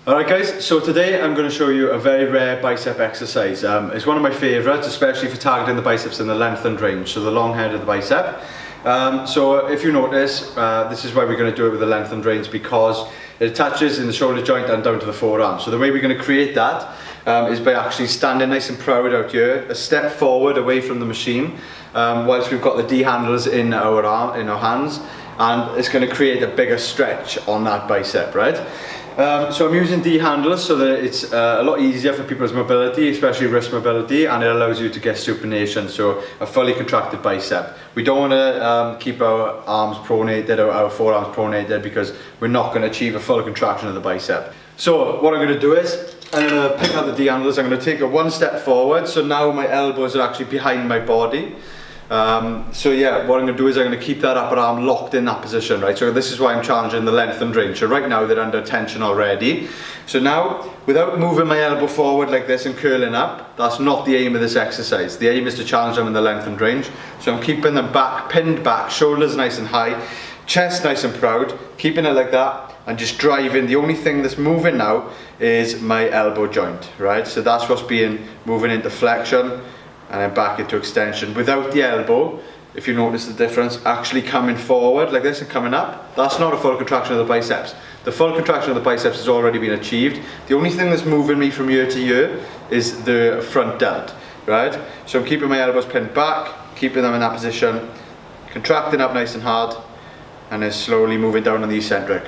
Alright guys, so today I'm going to show you a very rare bicep exercise. It's one of my favourites, especially for targeting the biceps in the length and range, so the long head of the bicep. So if you notice, this is why we're going to do it with the length and range, because it attaches in the shoulder joint and down to the forearm. So the way we're going to create that is by actually standing nice and proud out here, a step forward away from the machine, whilst we've got the D handles in our hands, and it's going to create a bigger stretch on that bicep, right? So I'm using D handles so that it's a lot easier for people's mobility, especially wrist mobility, and it allows you to get supination, so a fully contracted bicep. We don't want to keep our arms pronated or our forearms pronated, because we're not going to achieve a full contraction of the bicep. So what I'm going to do is, I'm going to pick out the D handles, I'm going to take it one step forward, so now my elbows are actually behind my body. So yeah, what I'm going to do is I'm going to keep that upper arm locked in that position, right? So this is why I'm challenging the length and range. So right now they're under tension already. So now, without moving my elbow forward like this and curling up, that's not the aim of this exercise. The aim is to challenge them in the length and range. So I'm keeping them back, pinned back, shoulders nice and high, chest nice and proud, keeping it like that, and just driving. The only thing that's moving now is my elbow joint, right? So that's what's moving into flexion and then back into extension, without the elbow, if you notice the difference, actually coming forward like this and coming up. That's not a full contraction of the biceps. The full contraction of the biceps has already been achieved. The only thing that's moving me from year to year is the front delt, right? So I'm keeping my elbows pinned back, keeping them in that position, contracting up nice and hard, and then slowly moving down on the eccentric.